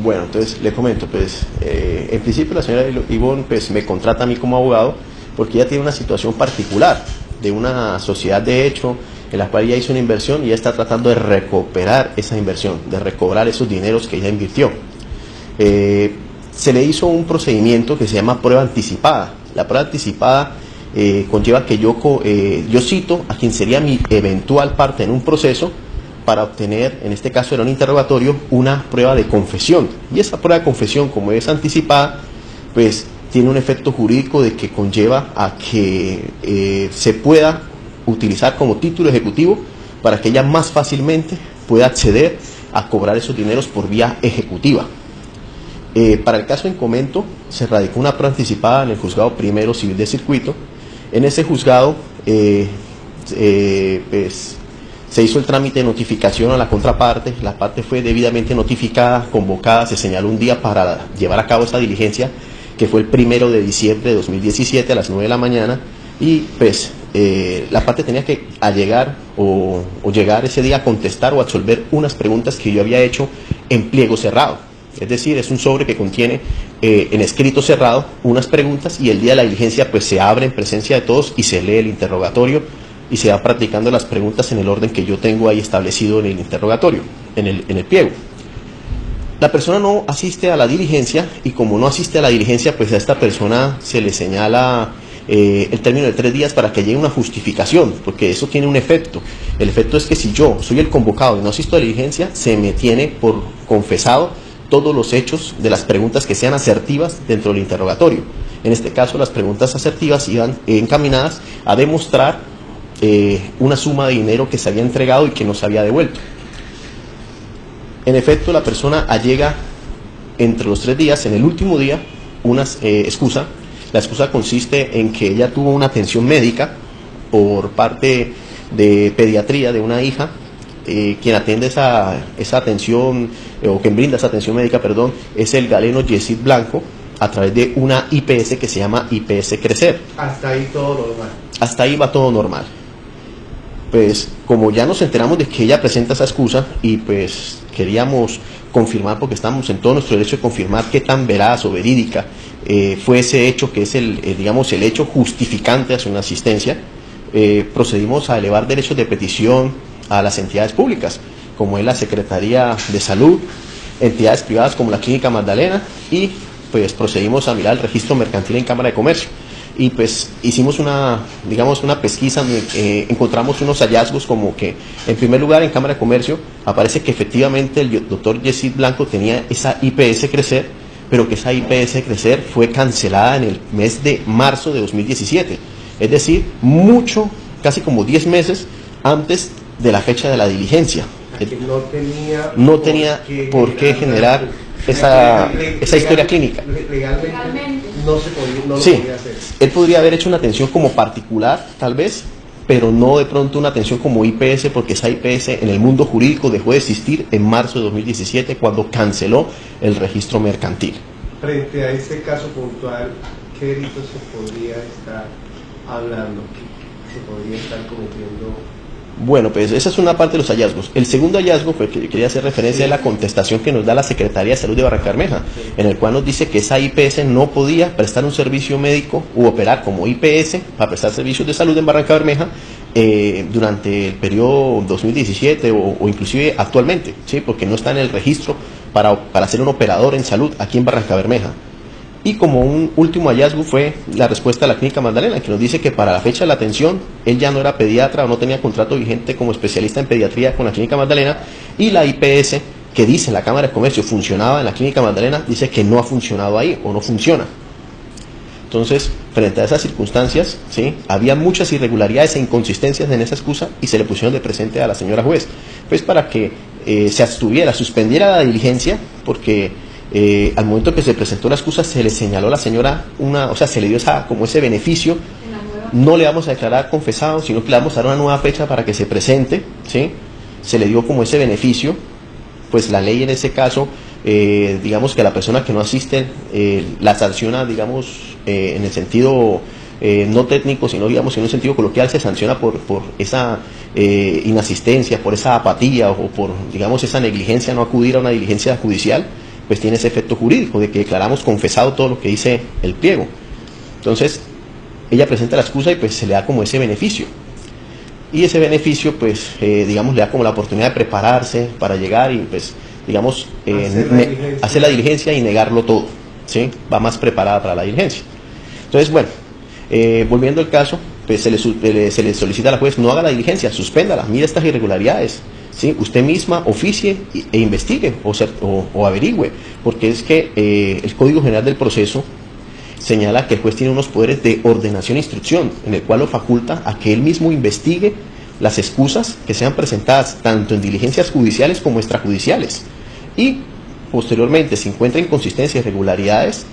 Bueno, entonces le comento, pues en principio la señora Ivonne pues me contrata a mí como abogado porque ella tiene una situación particular de una sociedad de hecho en la cual ella hizo una inversión y ella está tratando de recuperar esa inversión, de recobrar esos dineros que ella invirtió. Se le hizo un procedimiento que se llama prueba anticipada. La prueba anticipada conlleva que yo cito a quien sería mi eventual parte en un proceso para obtener, en este caso era un interrogatorio, una prueba de confesión. Y esa prueba de confesión, como es anticipada, pues tiene un efecto jurídico de que conlleva a que se pueda utilizar como título ejecutivo para que ella más fácilmente pueda acceder a cobrar esos dineros por vía ejecutiva. Para el caso en comento, se radicó una prueba anticipada en el Juzgado Primero Civil de Circuito. En ese juzgado, pues, se hizo el trámite de notificación a la contraparte, la parte fue debidamente notificada, convocada, se señaló un día para llevar a cabo esa diligencia, que fue el 1 de diciembre de 2017 a las 9 de la mañana, y pues la parte tenía que llegar ese día a contestar o absolver unas preguntas que yo había hecho en pliego cerrado. Es decir, es un sobre que contiene en escrito cerrado unas preguntas y el día de la diligencia pues se abre en presencia de todos y se lee el interrogatorio y se va practicando las preguntas en el orden que yo tengo ahí establecido en el interrogatorio, en el pliego. La persona no asiste a la diligencia y como no asiste a la diligencia, pues a esta persona se le señala el término de 3 días para que llegue una justificación, porque eso tiene un efecto. El efecto es que si yo soy el convocado y no asisto a la diligencia, se me tiene por confesado todos los hechos de las preguntas que sean asertivas dentro del interrogatorio. En este caso, las preguntas asertivas iban encaminadas a demostrar una suma de dinero que se había entregado y que no se había devuelto. En efecto, la persona allega entre los 3 días, en el último día, una excusa. La excusa consiste en que ella tuvo una atención médica por parte de pediatría de una hija. Quien atiende esa atención, o quien brinda esa atención médica, perdón, es el galeno Yesid Blanco, a través de una IPS que se llama IPS Crecer. Hasta ahí todo normal. Hasta ahí va todo normal. Pues como ya nos enteramos de que ella presenta esa excusa y pues queríamos confirmar, porque estamos en todo nuestro derecho de confirmar qué tan veraz o verídica fue ese hecho, que es el hecho justificante hacia una asistencia, procedimos a elevar derechos de petición a las entidades públicas, como es la Secretaría de Salud, entidades privadas como la Clínica Magdalena, y pues procedimos a mirar el registro mercantil en Cámara de Comercio. Y pues hicimos una pesquisa donde encontramos unos hallazgos como que, en primer lugar, en Cámara de Comercio aparece que efectivamente el doctor Yesid Blanco tenía esa IPS Crecer, pero que esa IPS Crecer fue cancelada en el mes de marzo de 2017, es decir, casi como 10 meses antes de la fecha de la diligencia. No tenía por qué generar esa historia clínica. Legalmente no lo sí, podía hacer. Él podría haber hecho una atención como particular, tal vez, pero no de pronto una atención como IPS, porque esa IPS en el mundo jurídico dejó de existir en marzo de 2017 cuando canceló el registro mercantil. Frente a este caso puntual, ¿qué delito se podría estar hablando? ¿Qué se podría estar cometiendo? Bueno, pues esa es una parte de los hallazgos. El segundo hallazgo, pues, que quería hacer referencia, es la contestación que nos da la Secretaría de Salud de Barranca Bermeja, en el cual nos dice que esa IPS no podía prestar un servicio médico u operar como IPS para prestar servicios de salud en Barranca Bermeja durante el periodo 2017 o inclusive actualmente, ¿sí? Porque no está en el registro para ser un operador en salud aquí en Barranca Bermeja. Y como un último hallazgo fue la respuesta de la Clínica Magdalena, que nos dice que para la fecha de la atención él ya no era pediatra o no tenía contrato vigente como especialista en pediatría con la Clínica Magdalena, y la IPS que dice en la Cámara de Comercio funcionaba en la Clínica Magdalena, dice que no ha funcionado ahí o no funciona. Entonces, frente a esas circunstancias, ¿sí?, había muchas irregularidades e inconsistencias en esa excusa y se le pusieron de presente a la señora juez, pues para que se abstuviera, suspendiera la diligencia, porque al momento que se presentó la excusa se le señaló a la señora se le dio como ese beneficio. No le vamos a declarar confesado, sino que le vamos a dar una nueva fecha para que se presente, ¿sí? Se le dio como ese beneficio, pues la ley en ese caso, digamos que a la persona que no asiste la sanciona, digamos, en el sentido no técnico, sino digamos en un sentido coloquial, se sanciona por esa inasistencia, por esa apatía o por, digamos, esa negligencia, no acudir a una diligencia judicial. pues tiene ese efecto jurídico de que declaramos confesado todo lo que dice el pliego. Entonces, ella presenta la excusa y pues se le da como ese beneficio. Y ese beneficio, pues, digamos, le da como la oportunidad de prepararse para llegar y, pues, digamos, hacer la diligencia y negarlo todo, ¿sí? Va más preparada para la diligencia. Entonces, bueno, volviendo al caso, pues se le solicita a la juez, no haga la diligencia, suspéndala, mire estas irregularidades, ¿sí? Usted misma oficie e investigue o averigüe, porque es que el Código General del Proceso señala que el juez tiene unos poderes de ordenación e instrucción, en el cual lo faculta a que él mismo investigue las excusas que sean presentadas tanto en diligencias judiciales como extrajudiciales, y posteriormente, si encuentra inconsistencias y irregularidades,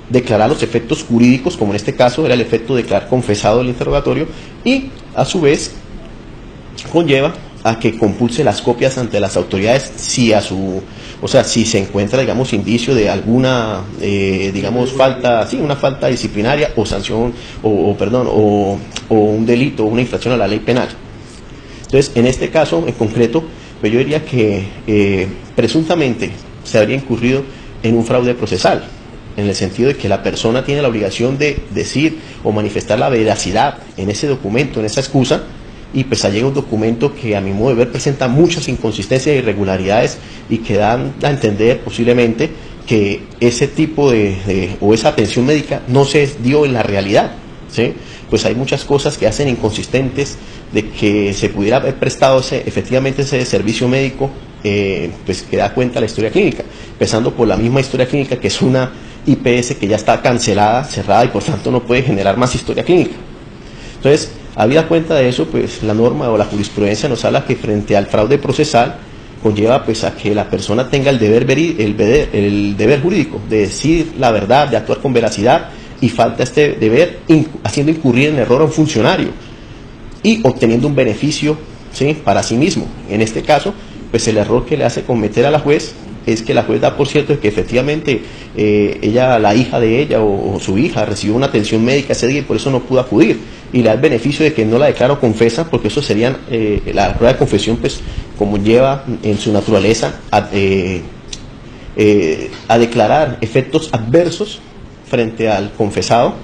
declarar los efectos jurídicos, como en este caso era el efecto de declarar confesado el interrogatorio, y a su vez conlleva a que compulse las copias ante las autoridades si si se encuentra, digamos, indicio de alguna, digamos, falta, sí, una falta disciplinaria o sanción, o un delito, una infracción a la ley penal. Entonces, en este caso en concreto, pues yo diría que presuntamente se habría incurrido en un fraude procesal, en el sentido de que la persona tiene la obligación de decir o manifestar la veracidad en ese documento, en esa excusa, y pues llega un documento que a mi modo de ver presenta muchas inconsistencias e irregularidades y que dan a entender posiblemente que ese tipo o esa atención médica no se dio en la realidad, ¿sí? Pues hay muchas cosas que hacen inconsistentes de que se pudiera haber prestado efectivamente ese servicio médico, pues que da cuenta de la historia clínica, empezando por la misma historia clínica, que es una IPS que ya está cancelada, cerrada, y por tanto no puede generar más historia clínica. Entonces, habida cuenta de eso, pues la norma o la jurisprudencia nos habla que frente al fraude procesal conlleva pues a que la persona tenga el deber jurídico de decir la verdad, de actuar con veracidad, y falta este deber haciendo incurrir en error a un funcionario y obteniendo un beneficio, ¿sí?, para sí mismo. En este caso, pues el error que le hace cometer a la juez es que la juez da por cierto de que efectivamente la hija de ella o su hija recibió una atención médica ese día y por eso no pudo acudir, y le da el beneficio de que no la declaró confesa, porque eso sería la prueba de confesión, pues como lleva en su naturaleza a declarar efectos adversos frente al confesado,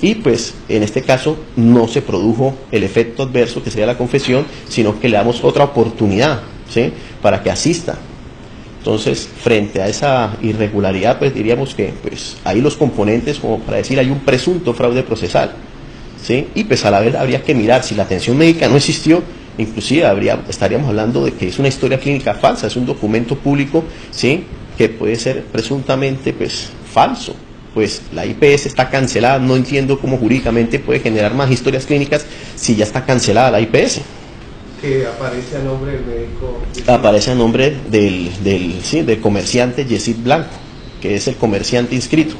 y pues en este caso no se produjo el efecto adverso que sería la confesión, sino que le damos otra oportunidad, ¿sí?, para que asista. Entonces, frente a esa irregularidad, pues diríamos que pues ahí los componentes, como para decir, hay un presunto fraude procesal, ¿sí? Y pues a la vez habría que mirar si la atención médica no existió, inclusive estaríamos hablando de que es una historia clínica falsa, es un documento público, ¿sí?, que puede ser presuntamente pues falso. Pues la IPS está cancelada, no entiendo cómo jurídicamente puede generar más historias clínicas si ya está cancelada la IPS. Que aparece a nombre del médico. Aparece a nombre del comerciante Yesid Blanco, que es el comerciante inscrito.